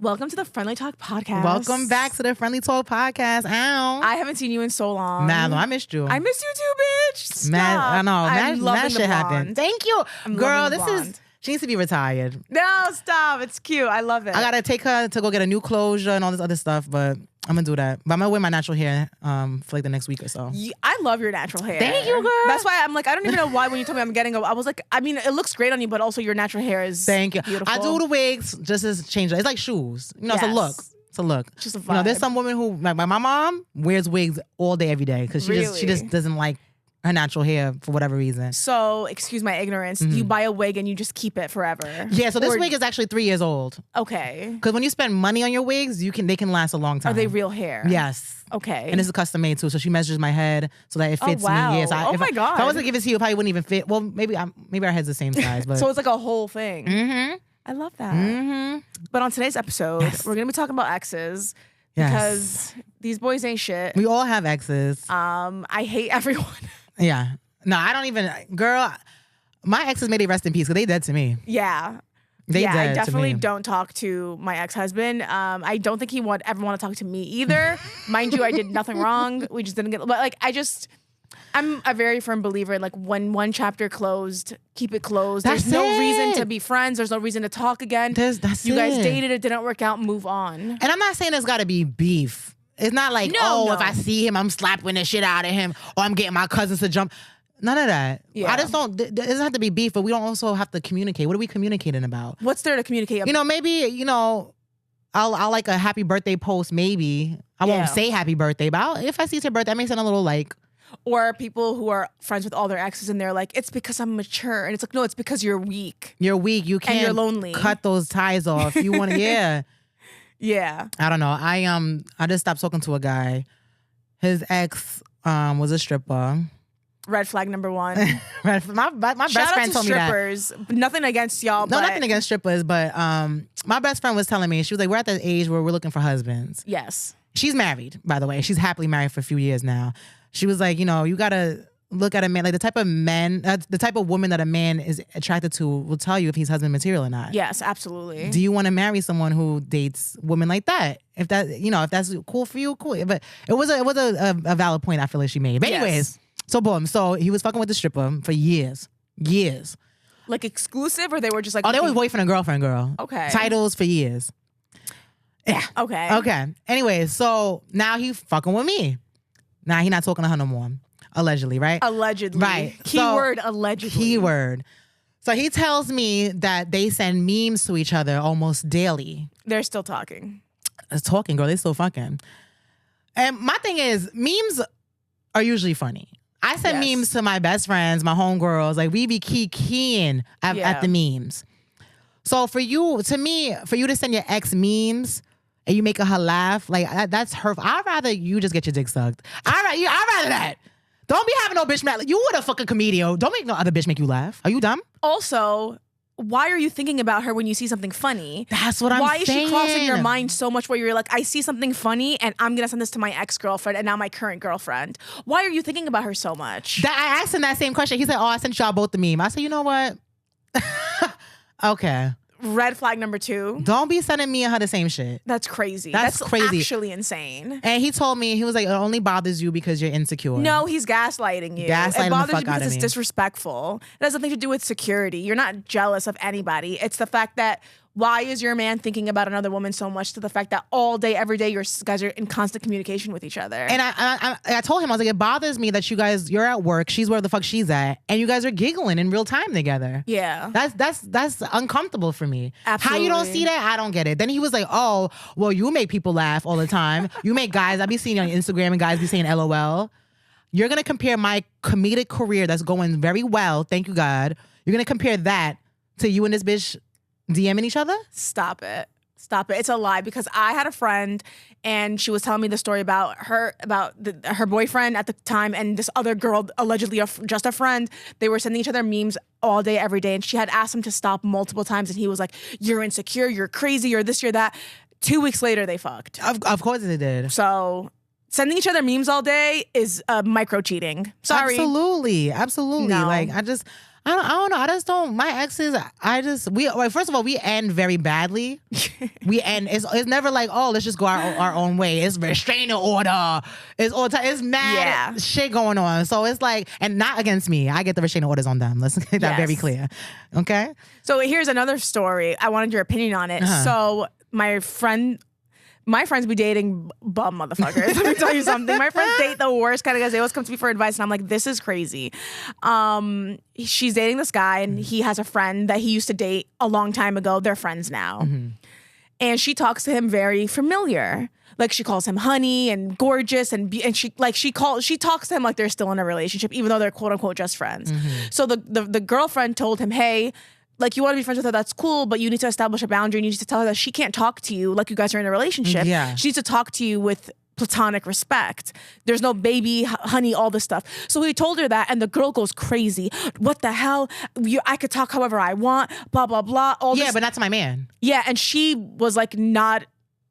Welcome to the Friendly Talk podcast. Welcome back to the Friendly Talk podcast. Ow. I haven't seen you in so long. Nah, I missed you. I missed you too, bitch. Stop. I know. I'm loving Mad the shit blonde. happened. Thank you. I'm Girl, loving the blonde. she needs to be retired. No, stop. It's cute. I love it. I gotta take her to go get a new closure and all this other stuff, but I'm gonna do that. But I'm gonna wear my natural hair for like the next week or so. I love your natural hair. Thank you, girl. That's why I'm like, I don't even know why when you told me I'm getting I was like, I mean, it looks great on you, but also your natural hair is Thank you. beautiful. I do the wigs just as change. It's like shoes. You know, It's a look. It's a look. Just a vibe. You know, there's some women who, like my mom, wears wigs all day, every day because she just doesn't like her natural hair for whatever reason. So, excuse my ignorance. You buy a wig and you just keep it forever. Yeah, so this wig is actually 3 years old. Okay. Because when you spend money on your wigs, they can last a long time. Are they real hair? Yes. Okay. And this is custom made too, so she measures my head so that it fits Oh, wow. me. Yes. Oh my God. If I was to give it to you, it probably wouldn't even fit. Well, maybe our head's the same size, but So it's like a whole thing. Mm-hmm. I love that. Mm-hmm. But on today's episode, we're gonna be talking about exes because these boys ain't shit. We all have exes. I hate everyone. Yeah. No, I don't even. Girl, my exes may they rest in peace because they dead to me. Yeah. They I dead definitely to me. don't talk to my ex-husband. I don't think he would ever want to talk to me either. Mind you, I did nothing wrong. We just didn't get. But like, I'm a very firm believer in like when one chapter closed, keep it closed. That's There's no it. reason to be friends. There's no reason to talk again. That's you guys it. dated, it didn't work out, move on. And I'm not saying there's got to be beef. It's not like, No. if I see him, I'm slapping the shit out of him, or I'm getting my cousins to jump. None of that. Yeah. I just don't. It doesn't have to be beef, but we don't also have to communicate. What are we communicating about? What's there to communicate about? You know, maybe I'll like a happy birthday post. Maybe I Yeah. won't say happy birthday, but if I see it's your birthday, I may send a little like. Or people who are friends with all their exes and they're like, it's because I'm mature. And it's like, no, it's because you're weak. You're weak. You can't. you're lonely. Cut those ties off. You want to. Yeah. Yeah. I don't know. I just stopped talking to a guy. His ex was a stripper. Red flag number one. My best Shout out friend to told me that. strippers. Nothing against y'all. No, but nothing against strippers, but my best friend was telling me, she was like, we're at the age where we're looking for husbands. Yes. She's married, by the way. She's happily married for a few years now. She was like, you got to look at a man, like the type of woman that a man is attracted to will tell you if he's husband material or not. Yes, absolutely. Do you want to marry someone who dates women like that? If that, if that's cool for you, cool. But it was a valid point I feel like she made. But anyways, Yes. so boom. So he was fucking with the stripper for years. Like exclusive, or they were just like, Oh, they was boyfriend and girlfriend, girl. Okay. Titles for years. Yeah. Okay. Okay. Anyway, so now he fucking with me. Now he not talking to her no more. Allegedly, right? Allegedly. Right. Keyword So, allegedly. Keyword. So he tells me that they send memes to each other almost daily. They're still talking. It's talking, girl. They still fucking. And my thing is, memes are usually funny. I send Yes. memes to my best friends, my homegirls. Like, we be keying at the memes. So for you to send your ex memes and you making her laugh, like that's hurtful. I'd rather you just get your dick sucked. I'd rather that. Don't be having no bitch mad. You would a fucking comedian. Don't make no other bitch make you laugh. Are you dumb? Also, why are you thinking about her when you see something funny? That's what I'm saying. Why is she crossing your mind so much where you're like, I see something funny and I'm going to send this to my ex-girlfriend and now my current girlfriend? Why are you thinking about her so much? I asked him that same question. He said, I sent y'all both the meme. I said, you know what? Okay. Red flag number 2. Don't be sending me and her the same shit. That's crazy. That's crazy. Actually insane. And he told me, he was like, it only bothers you because you're insecure. No, he's gaslighting you. Gaslighting it the bothers fuck you because out of it's me. disrespectful. It has nothing to do with security. You're not jealous of anybody. It's the fact that why is your man thinking about another woman so much to the fact that all day, every day, you guys are in constant communication with each other. And I told him, I was like, it bothers me that you're at work, she's where the fuck she's at, and you guys are giggling in real time together. Yeah. That's uncomfortable for me. Absolutely. How you don't see that? I don't get it. Then he was like, oh, well, you make people laugh all the time. You make guys, I be seeing you on Instagram and guys be saying LOL. You're going to compare my comedic career that's going very well, thank you God. You're going to compare that to you and this bitch DMing each other? Stop it. It's a lie, because I had a friend and she was telling me the story about her boyfriend at the time and this other girl, allegedly just a friend. They were sending each other memes all day, every day. And she had asked him to stop multiple times. And he was like, you're insecure, you're crazy, you're this, you're that. 2 weeks later, they fucked. Of course they did. So sending each other memes all day is micro cheating. Sorry. Absolutely. No. Like, I don't know. I just don't. My exes, first of all, we end very badly. We end. It's never like, oh, let's just go our own way. It's restraining order. It's all time. It's mad shit going on. So it's like, and not against me. I get the restraining orders on them. Let's make that very clear. Okay. So here's another story. I wanted your opinion on it. So my friends be dating bum motherfuckers. Let me tell you something. My friends date the worst kind of guys. They always come to me for advice, and I'm like, this is crazy. She's dating this guy, and he has a friend that he used to date a long time ago. They're friends now. And she talks to him very familiar. Like, she calls him honey and gorgeous, and she talks to him like they're still in a relationship, even though they're quote unquote just friends. So the girlfriend told him, hey, like, you want to be friends with her, that's cool, but you need to establish a boundary. You need to tell her that she can't talk to you like you guys are in a relationship. Yeah. She needs to talk to you with platonic respect. There's no baby, honey, all this stuff. So he told her that, and the girl goes crazy. What the hell? I could talk however I want, blah, blah, blah. But that's my man. Yeah, and she was like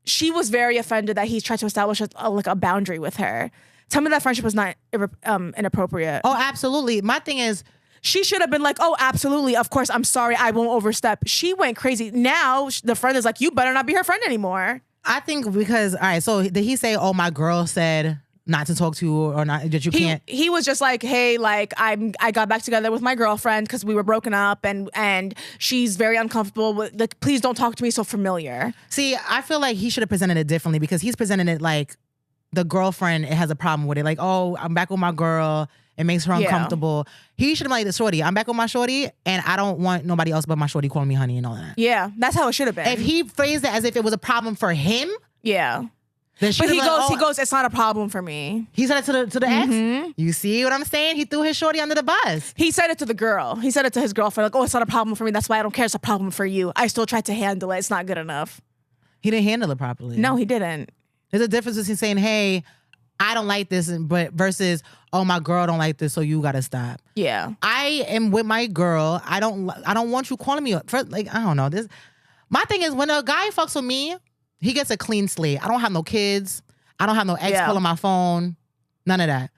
she was very offended that he tried to establish a boundary with her. Tell me that friendship was not inappropriate. Oh, absolutely. My thing is, she should have been like, oh, absolutely. Of course. I'm sorry. I won't overstep. She went crazy. Now the friend is like, you better not be her friend anymore. I think because, all right, so did he say, oh, my girl said not to talk to you or not, that you can't? He was just like, hey, like, I got back together with my girlfriend because we were broken up, and she's very uncomfortable with, like, please don't talk to me so familiar. See, I feel like he should have presented it differently, because he's presented it like the girlfriend has a problem with it. Like, oh, I'm back with my girl. It makes her uncomfortable. He should have been like, the shorty, I'm back with my shorty, and I don't want nobody else but my shorty calling me honey and all that. Yeah, that's how it should have been. If he phrased it as if it was a problem for him, then but he goes, it's not a problem for me. He said it to the ex? You see what I'm saying? He threw his shorty under the bus. He said it to the girl. He said it to his girlfriend, like, oh, it's not a problem for me. That's why I don't care. It's a problem for you. I still tried to handle it. It's not good enough. He didn't handle it properly. No, he didn't. There's a difference between saying, hey, I don't like this, but versus, oh, my girl don't like this, so you gotta stop. Yeah. I am with my girl. I don't want you calling me for, like, I don't know. This, my thing is, when a guy fucks with me, he gets a clean slate. I don't have no kids. I don't have no ex calling my phone. None of that.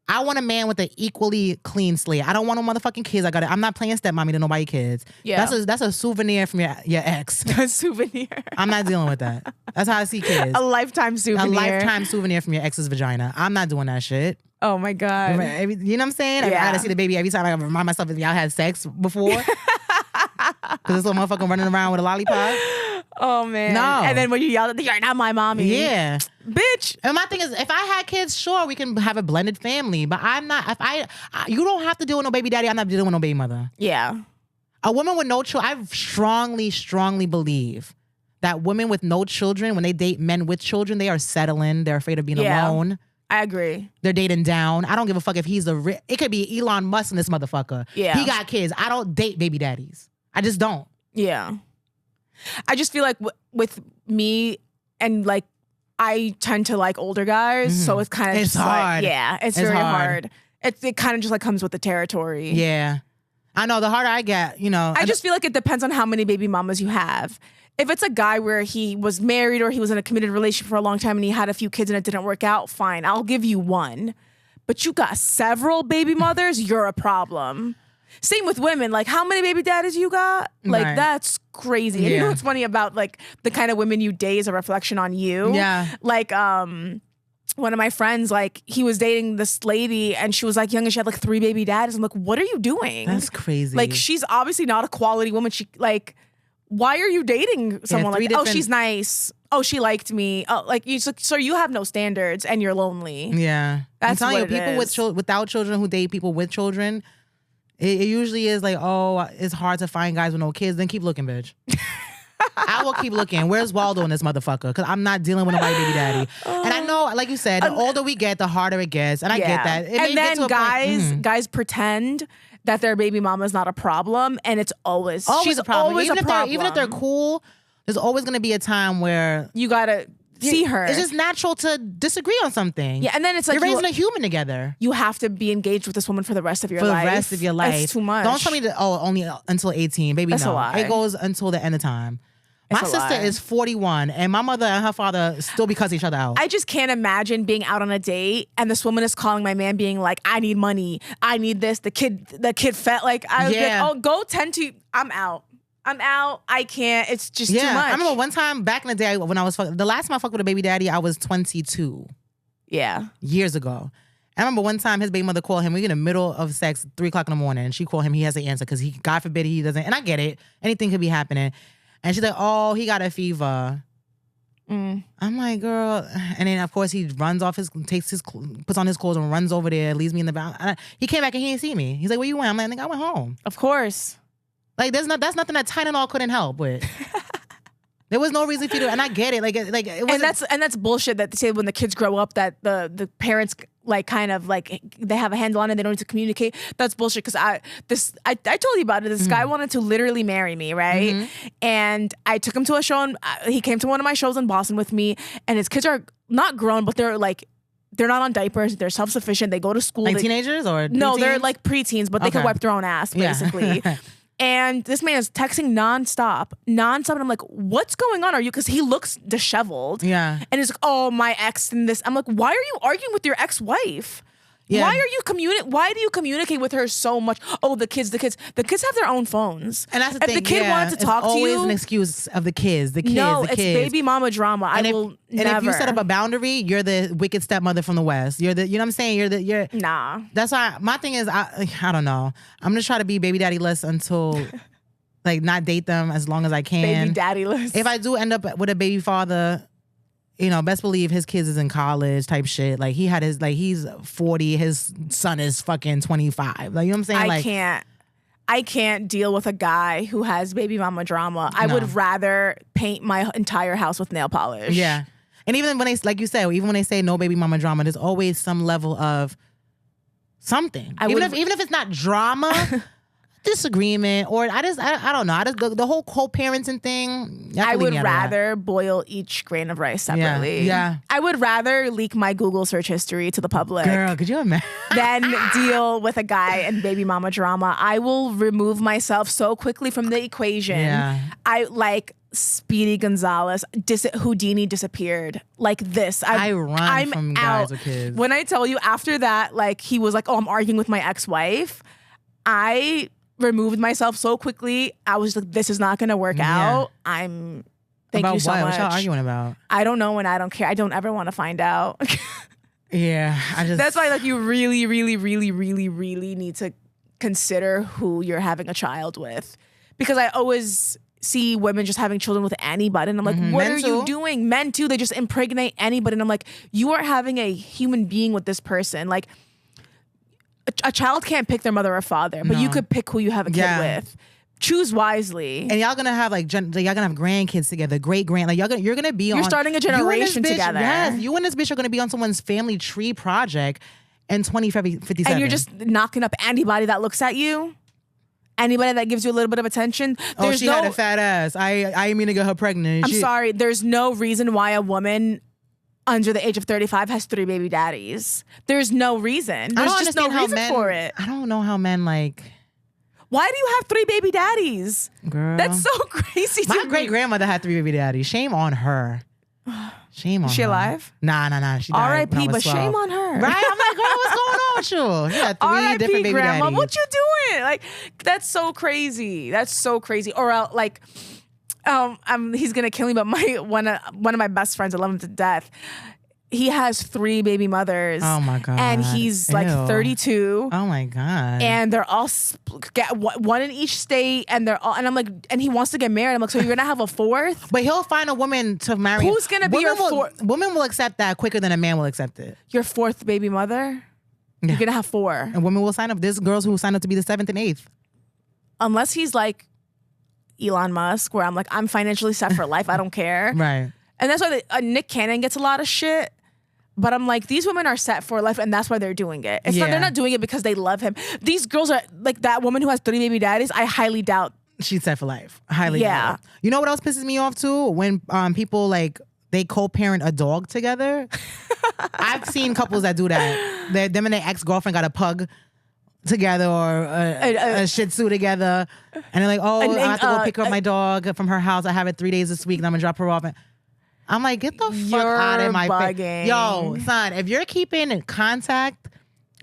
I want a man with an equally clean slate. I don't want no motherfucking kids. I'm not playing stepmommy to nobody kids. Yeah. That's a souvenir from your ex. A souvenir. I'm not dealing with that. That's how I see kids. A lifetime souvenir. A lifetime souvenir from your ex's vagina. I'm not doing that shit. Oh my God. You know what I'm saying? Yeah. I gotta see the baby every time. I remind myself if y'all had sex before. Because this little motherfucker running around with a lollipop. Oh man. No. And then when you yell, you're not my mommy. Yeah. Bitch. And my thing is, if I had kids, sure, we can have a blended family. But I'm not, you don't have to deal with no baby daddy. I'm not dealing with no baby mother. Yeah. A woman with no children, I strongly, strongly believe that women with no children, when they date men with children, they are settling. They're afraid of being alone. I agree. They're dating down. I don't give a fuck if he's it could be Elon Musk and this motherfucker. Yeah. He got kids. I don't date baby daddies. I just don't. Yeah. I just feel like with me, and like, I tend to like older guys, so it's kind of it's hard. Like, it's very hard. It kind of just like comes with the territory. Yeah. I know, the harder I get, you know. I just feel like it depends on how many baby mamas you have. If it's a guy where he was married or he was in a committed relationship for a long time and he had a few kids and it didn't work out, fine, I'll give you one. But you got several baby mothers, you're a problem. Same with women. Like, how many baby daddies you got? Like, that's crazy. And you know what's funny about, like, the kind of women you date is a reflection on you? Yeah. Like, one of my friends, like, he was dating this lady and she was like young and she had like 3 baby daddies. I'm like, what are you doing? That's crazy. Like, she's obviously not a quality woman. She, like, why are you dating someone like that? Oh, she's nice. Oh, she liked me. Oh, like, so you have no standards and you're lonely. Yeah. That's I'm telling what you, people is. without children who date people with children, it usually is like, oh, it's hard to find guys with no kids. Then keep looking, bitch. I will keep looking. Where's Waldo in this motherfucker? Because I'm not dealing with nobody baby daddy. And I know, like you said, the older we get, the harder it gets. And I get that. And then guys pretend that their baby mama is not a problem, and it's always she's a problem. Always a problem. Even if they're cool, there's always going to be a time where you gotta see her. It's just natural to disagree on something. Yeah, and then it's like you're raising a human together. You have to be engaged with this woman for the rest of your life. For the rest of your life. That's too much. Don't tell me that, oh, only until 18. Baby, that's no. a lie. It goes until the end of time. My sister is 41, and my mother and her father still be cussing each other out. I just can't imagine being out on a date and this woman is calling my man, being like, "I need money. I need this. The kid fed." Like, I would be like, "Oh, go tend to." I'm out. I can't. It's just too much. I remember one time back in the day when I was the last time I fucked with a baby daddy, I was 22. Yeah, years ago. I remember one time his baby mother called him. We in the middle of sex, 3:00 in the morning, and she called him. He has to answer because God forbid he doesn't. And I get it. Anything could be happening. And she's like, "Oh, he got a fever." I'm like, "Girl," and then of course he runs off puts on his clothes and runs over there, leaves me in the back. He came back and he didn't see me. He's like, "Where you went?" I'm like, "Nigga, I went home." Of course. Like that's nothing that Tylenol couldn't help with. There was no reason for you to, and I get it. Like it was, and that's bullshit that they say when the kids grow up that the parents like kind of like they have a handle on it, they don't need to communicate. That's bullshit. Because I told you about it. This guy wanted to literally marry me, right? And I took him to a show, and he came to one of my shows in Boston with me. And his kids are not grown, but they're not on diapers. They're self-sufficient. They go to school. Like teenagers or no, preteens? they're like preteens, but they can wipe their own ass basically. Yeah. And this man is texting nonstop. And I'm like, "What's going on? Are you?" Because he looks disheveled. Yeah. And he's like, "Oh, my ex and this." I'm like, "Why are you arguing with your ex-wife? Yeah. Why do you communicate with her so much? Oh, the kids have their own phones." And that's the if thing. the kid wanted to talk to you, always an excuse of the kids. No, the it's kids. baby mama drama. And And if you set up a boundary, you're the wicked stepmother from the West. You know what I'm saying? You're nah. That's why my thing is I don't know. I'm gonna try to be baby daddy less until like not date them as long as I can. Baby daddy list. If I do end up with a baby father, you know, best believe his kids is in college type shit. Like he's 40, his son is fucking 25. Like, you know what I'm saying? I can't deal with a guy who has baby mama drama. I would rather paint my entire house with nail polish. Yeah. And even when like you said, even when they say no baby mama drama, there's always some level of something. Even if it's not drama, disagreement, or I don't know. The whole co-parenting thing. I would rather boil each grain of rice separately. Yeah. I would rather leak my Google search history to the public. Girl, could you imagine? Than deal with a guy and baby mama drama. I will remove myself so quickly from the equation. Yeah. I like Speedy Gonzalez. Houdini disappeared like this. I'm from out. Guys with kids. When I tell you after that, like he was like, "Oh, I'm arguing with my ex-wife," I removed myself so quickly. I was like, "This is not going to work out." Thank you so much. What y'all arguing about? I don't know, and I don't care. I don't ever want to find out. Yeah, That's why, like, you really, really, really, really, really need to consider who you're having a child with, because I always see women just having children with anybody, and I'm like, what Men are too. you doing? Men too. They just impregnate anybody, and I'm like, you are having a human being with this person. Like, a child can't pick their mother or father, but you could pick who you have a kid with. Choose wisely. And y'all gonna have y'all gonna have grandkids together, like you're gonna be You're starting a generation together. Yes, you and this bitch are gonna be on someone's family tree project in 2057. And you're just knocking up anybody that looks at you. Anybody that gives you a little bit of attention. She had a fat ass. I didn't mean to get her pregnant. I'm sorry. There's no reason why a woman under the age of 35 has 3 baby daddies. There's no reason. There's just no reason for it. I don't know how men like. Why do you have 3 baby daddies? Girl. That's so crazy to me. My great grandmother had 3 baby daddies. Shame on her. Shame on her. Is she alive? Nah. She died R.I.P. when I was But 12. shame on her. Right? I'm like, girl, what's going on with you? She had 3 R.I.P. different baby grandma. daddies. What you doing? Like, that's so crazy. That's so crazy. Or like, he's gonna kill me. But one of my best friends, I love him to death. He has 3 baby mothers. Oh my God. And he's like 32. Oh my God. And they're all get one in each state, and they're all. And I'm like, and he wants to get married. I'm like, so you're gonna have a 4th? But he'll find a woman to marry. Who's gonna be your 4th? Women will accept that quicker than a man will accept it. Your 4th baby mother? Yeah. You're gonna have 4. And women will sign up. There's girls who sign up to be the 7th and 8th. Unless he's like Elon Musk, where I'm like, I'm financially set for life. I don't care. Right. And that's why Nick Cannon gets a lot of shit. But I'm like, these women are set for life, and that's why they're doing it. They're not doing it because they love him. These girls are like that woman who has 3 baby daddies. I highly doubt she's set for life. Highly doubt it. You know what else pisses me off too? When people like they co-parent a dog together. I've seen couples that do that. Them and their ex-girlfriend got a pug. together or a Shih Tzu together, and they're like, oh, I have to go pick up my dog from her house. I have it 3 days this week, and I'm gonna drop her off. And I'm like, get the fuck out of my face. Yo, son, if you're keeping contact,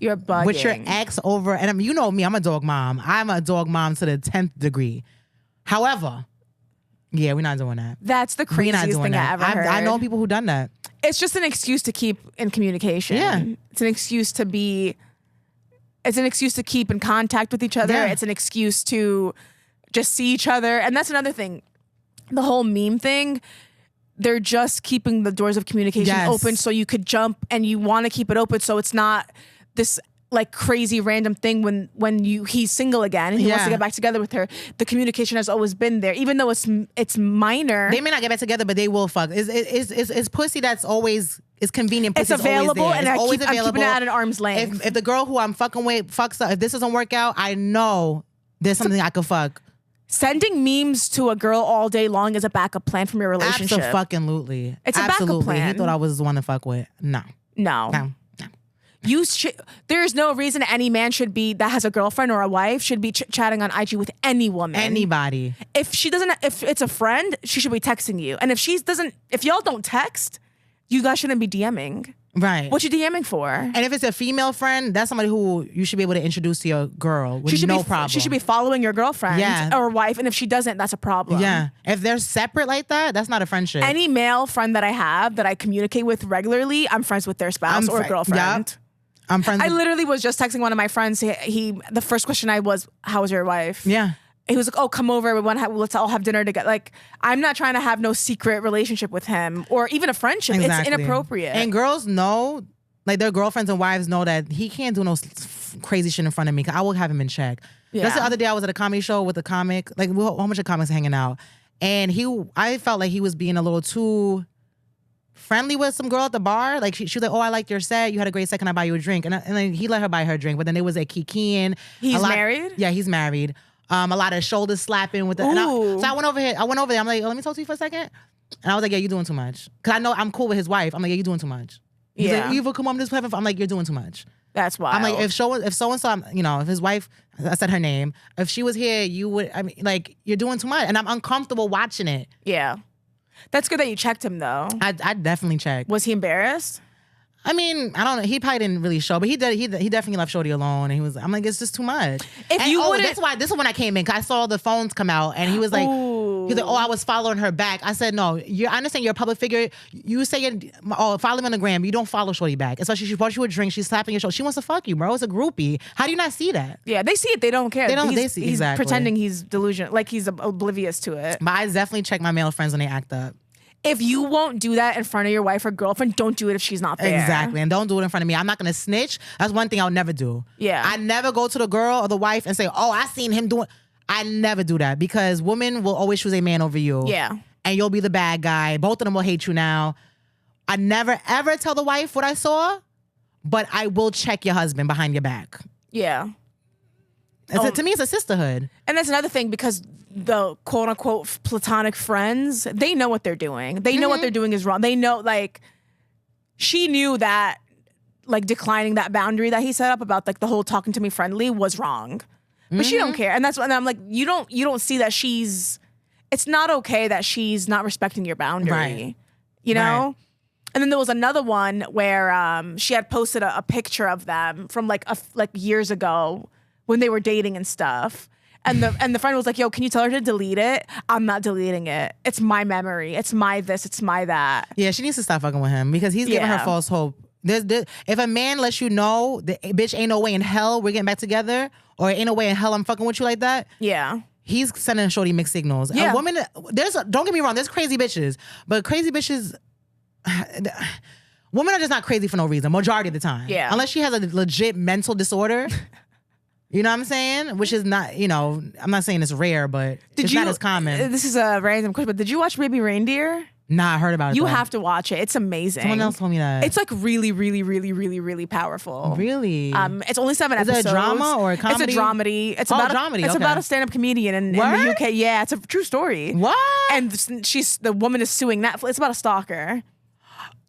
you're bugging with your ex over, and you know me, I'm a dog mom. I'm a dog mom to the 10th degree. However, yeah, we're not doing that. That's the craziest thing I ever heard. I know people who done that. It's just an excuse to keep in communication. Yeah. It's an excuse to keep in contact with each other. Yeah. It's an excuse to just see each other. And that's another thing. The whole meme thing, they're just keeping the doors of communication open so you could jump, and you want to keep it open so it's not this like crazy random thing when he's single again and he wants to get back together with her. The communication has always been there, even though it's minor. They may not get back together, but they will fuck. It's pussy that's always, it's convenient. It's available, and I'm keeping it at an arm's length. If the girl who I'm fucking with fucks up, if this doesn't work out, I know there's something I could fuck. Sending memes to a girl all day long is a backup plan from your relationship. Absolutely. It's a backup plan. He thought I was the one to fuck with. No. There's no reason any man that has a girlfriend or a wife should be chatting on IG with any woman. Anybody. If it's a friend, she should be texting you. And if y'all don't text, you guys shouldn't be DMing. Right. What you DMing for? And if it's a female friend, that's somebody who you should be able to introduce to your girl with problem. She should be following your girlfriend or wife, and if she doesn't, that's a problem. Yeah. If they're separate like that, that's not a friendship. Any male friend that I have that I communicate with regularly, I'm friends with their spouse or girlfriend. Yep. I'm friends. I literally was just texting one of my friends. The first question was, "How was your wife?" Yeah. He was like, "Oh, come over. Let's all have dinner together." Like, I'm not trying to have no secret relationship with him or even a friendship. Exactly. It's inappropriate. And girls know, like their girlfriends and wives know that he can't do no crazy shit in front of me. 'Cause I will have him in check. Yeah. Just the other day, I was at a comedy show with a comic. Like, a whole bunch of comics hanging out, and I felt like he was being a little too friendly with some girl at the bar. Like she was like, "Oh, I liked your set. You had a great set. Can I buy you a drink?" And then he let her buy her a drink. But then there was a kikiing. He's married? Yeah, he's married. A lot of shoulder slapping with the. So I went over here. I'm like, let me talk to you for a second. And I was like, yeah, you're doing too much. Because I know I'm cool with his wife. I'm like, yeah, you're doing too much. He's like, Eva, come on, this platform. I'm like, you're doing too much. That's wild. I'm like, if so and so, if his wife, I said her name, if she was here, you would. I mean, like, you're doing too much, and I'm uncomfortable watching it. Yeah. That's good that you checked him, though. I definitely checked. Was he embarrassed? I mean, I don't know. He probably didn't really show, but he definitely left Shorty alone, and I'm like, it's just too much. That's why this is when I came in, 'cause I saw the phones come out, and he was like, oh, I was following her back. I said, no, I understand you're a public figure. You say, follow me on the gram. You don't follow Shorty back, especially she bought you a drink. She's slapping your shoulder. She wants to fuck you, bro. It's a groupie. How do you not see that? Yeah, they see it. They don't care. They see he's exactly. pretending he's delusional, like he's oblivious to it. But I definitely check my male friends when they act up. If you won't do that in front of your wife or girlfriend, don't do it if she's not there. Exactly. And don't do it in front of me. I'm not going to snitch. That's one thing I'll never do. Yeah. I never go to the girl or the wife and say, oh, I seen him doing. I never do that, because women will always choose a man over you. Yeah. And you'll be the bad guy. Both of them will hate you now. I never, ever tell the wife what I saw, but I will check your husband behind your back. Yeah. To me, it's a sisterhood. And that's another thing, because the quote unquote platonic friends, they know what they're doing. They know what they're doing is wrong. They know, like, she knew that, like, declining that boundary that he set up about, like, the whole talking to me friendly was wrong. But she don't care. And that's when I'm like, you don't see that it's not okay that she's not respecting your boundary. Right. You know? Right. And then there was another one where she had posted a picture of them from like years ago when they were dating and stuff. And the friend was like, yo, can you tell her to delete it? I'm not deleting it. It's my memory. It's my this. It's my that. Yeah, she needs to stop fucking with him, because he's giving her false hope. If a man lets you know that, bitch, ain't no way in hell we're getting back together, or ain't no way in hell I'm fucking with you like that. Yeah. He's sending Shorty mixed signals. Yeah. A woman, don't get me wrong, there's crazy bitches, but crazy bitches, women are just not crazy for no reason, majority of the time. Yeah. Unless she has a legit mental disorder. You know what I'm saying? Which is not, I'm not saying it's rare, but it's not as common. This is a random question, but did you watch Baby Reindeer? Nah, I heard about it. You have to watch it. It's amazing. Someone else told me that. It's like really, really, really, really, really powerful. Really? It's only 7 episodes. Is it a drama or a comedy? It's a dramedy. It's dramedy. About a stand-up comedian in the UK. Yeah, it's a true story. What? And the woman is suing Netflix. It's about a stalker.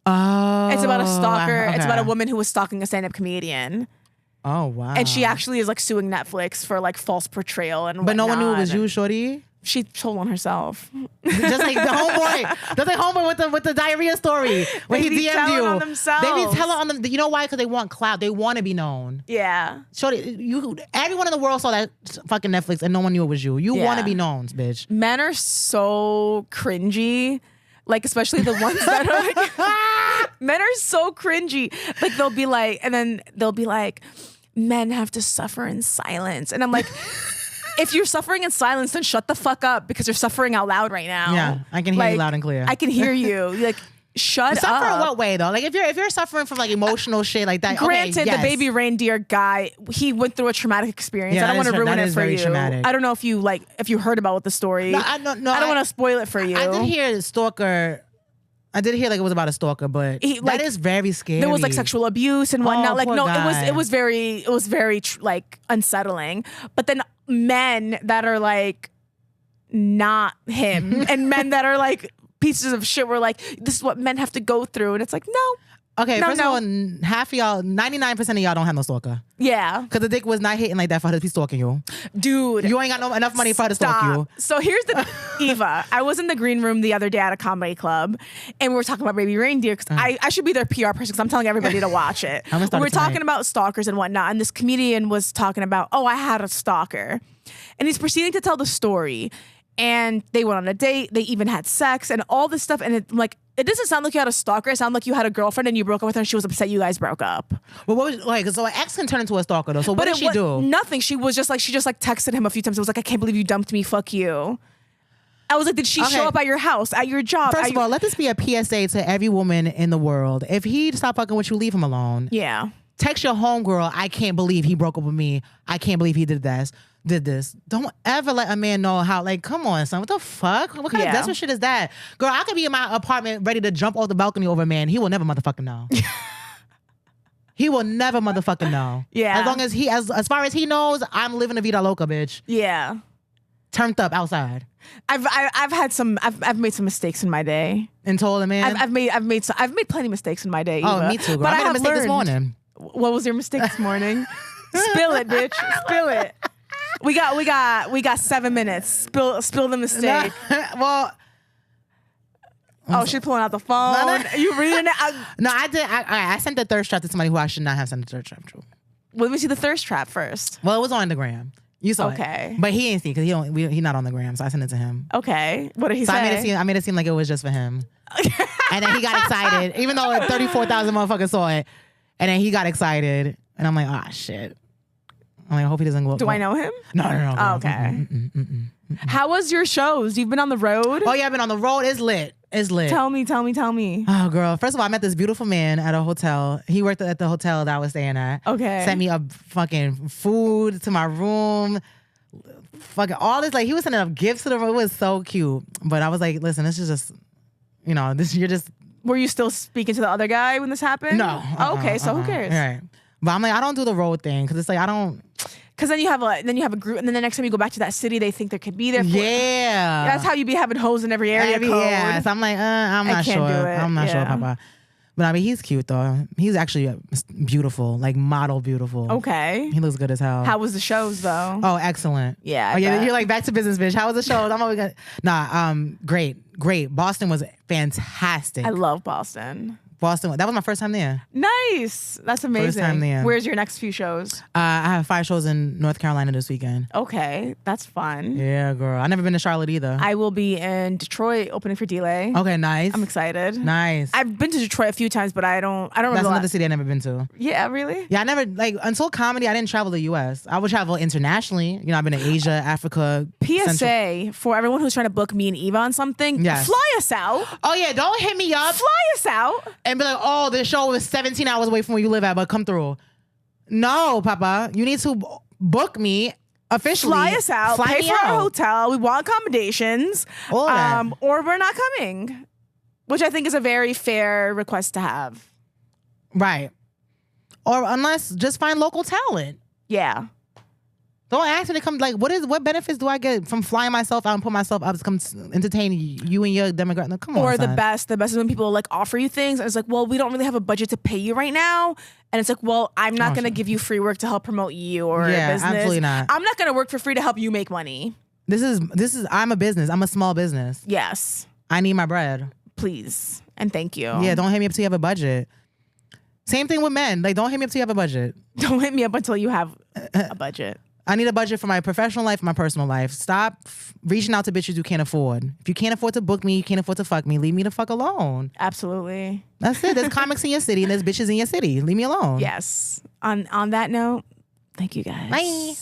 Oh. It's about a stalker. Okay. It's about a woman who was stalking a stand-up comedian. Oh wow. And she actually is like suing Netflix for like false portrayal and But no one knew it was whatnot. you, shorty. She told on herself. Just like the homeboy. Just like homeboy with the diarrhea story when They he be DM'd telling you. on themselves. They be telling on them. You know why? Because they want clout. They want to be known. Yeah. Shorty, everyone in the world saw that fucking Netflix and no one knew it was you. You want to be known, bitch. Men are so cringy. Like, especially the ones that are like, men are so cringy. Like, they'll be like, and then they'll be like, men have to suffer in silence. And I'm like, if you're suffering in silence, then shut the fuck up because you're suffering out loud right now. Yeah, I can hear you loud and clear. I can hear you. Like, shut Suffer up. in what way though? Like if you're suffering from like emotional shit like that. Granted, okay, yes. the baby reindeer guy, he went through a traumatic experience. Yeah, I don't want to ruin it for very you. traumatic. I don't know if you heard about what the story. No, I don't want to spoil it for you. I did hear stalker. I did hear like it was about a stalker, but that is very scary. There was like sexual abuse and whatnot. Like poor no, guy. it was very like unsettling. But then men that are like not him and men that are like pieces of shit were like, this is what men have to go through, and it's like no. Okay, first of all, half of y'all, 99% of y'all don't have no stalker. Yeah. Because the dick was not hitting like that for her to be stalking you. Dude. You ain't got enough money for her to stalk you. So here's the, Eva, I was in the green room the other day at a comedy club and we were talking about Baby Reindeer because I should be their PR person because I'm telling everybody to watch it. We were talking about stalkers and whatnot, and this comedian was talking about, I had a stalker. And he's proceeding to tell the story. And they went on a date, they even had sex and all this stuff. And it doesn't sound like you had a stalker. It sounded like you had a girlfriend and you broke up with her and she was upset you guys broke up. Well, what was like? So an ex can turn into a stalker though. So what did she do? Nothing. She just texted him a few times. It was like, I can't believe you dumped me. Fuck you. I was like, did she show up at your house, at your job? First of all, let this be a PSA to every woman in the world. If he stop fucking with you, leave him alone. Yeah. Text your homegirl, I can't believe he broke up with me. I can't believe he did this. Don't ever let a man know how, like, come on, son. What the fuck? What kind of desperate shit is that? Girl, I could be in my apartment ready to jump off the balcony over a man. He will never motherfucking know. He will never motherfucking know. Yeah. As long as as far as he knows, I'm living a vida loca, bitch. Yeah. Turned up outside. I've made some mistakes in my day. And told a man? I've made plenty of mistakes in my day. Oh, Eva. me too, girl. But I made a mistake this morning. What was your mistake this morning? Spill it, bitch. Spill it. We got 7 minutes. Spill the mistake. Well, she's pulling out the phone. Are you reading it? No, I did. I sent the thirst trap to somebody who I should not have sent the thirst trap to. Let me see the thirst trap first. Well, it was on the gram. You saw it. But he ain't see it because he not on the gram, so I sent it to him. Okay. What did he say? I made it seem like it was just for him. And then he got excited, even though 34,000 motherfuckers saw it. And then he got excited, and I'm like, shit. I'm like, I hope he doesn't go. Do I know him? No. Oh, okay. How was your shows? You've been on the road? Oh yeah, I've been on the road. It's lit. Tell me. Oh girl, first of all, I met this beautiful man at a hotel. He worked at the hotel that I was staying at. Okay. Sent me up fucking food to my room. Fucking all this, like he was sending up gifts to the room. It was so cute. But I was like, listen, this is just, you're just. Were you still speaking to the other guy when this happened? No. Okay, so who cares? Right. But I'm like, I don't do the road thing because it's like I don't. Because then you have a group, and then the next time you go back to that city, they think there could be there. Yeah. That's how you be having hoes in every area code. Yeah. So I'm like, I'm not sure. I'm not sure, Papa. But I mean, he's cute though. He's actually beautiful, like model beautiful. Okay. He looks good as hell. How was the shows though? Oh, excellent. Yeah. Oh, yeah. You're like back to business, bitch. How was the show? I'm always gonna. Great. Boston was fantastic. I love Boston. That was my first time there. Nice. That's amazing. First time there. Where's your next few shows? I have 5 shows in North Carolina this weekend. Okay, that's fun. Yeah, girl. I never been to Charlotte either. I will be in Detroit opening for Delay. Okay, nice. I'm excited. Nice. I've been to Detroit a few times, but I don't That's remember. another city I never been to. Yeah, really? Yeah, I never until comedy. I didn't travel the U.S. I would travel internationally. I've been to Asia, Africa. PSA for everyone who's trying to book me and Eva on something. Yes. Fly us out. Oh yeah, don't hit me up. Fly us out. And be like, oh, this show is 17 hours away from where you live at, but come through. No, Papa, you need to book me officially. Fly us out. Pay for our hotel. We want accommodations. All that. Or we're not coming, which I think is a very fair request to have. Right. Or unless just find local talent. Yeah. Don't ask me to come. Like, what benefits do I get from flying myself out and put myself out to come entertain you and your demographic? No, come on, Or son. the best is when people like offer you things and it's like, well, we don't really have a budget to pay you right now. And it's like, well, I'm not going to give you free work to help promote you or a business. Absolutely not. I'm not going to work for free to help you make money. This is. I'm a business. I'm a small business. Yes. I need my bread. Please and thank you. Yeah, don't hit me up till you have a budget. Same thing with men. Like, don't hit me up till you have a budget. Don't hit me up until you have a budget. I need a budget for my professional life, my personal life. Stop reaching out to bitches you can't afford. If you can't afford to book me, you can't afford to fuck me, leave me the fuck alone. Absolutely. That's it. There's comics in your city and there's bitches in your city. Leave me alone. Yes. On that note, thank you guys. Bye.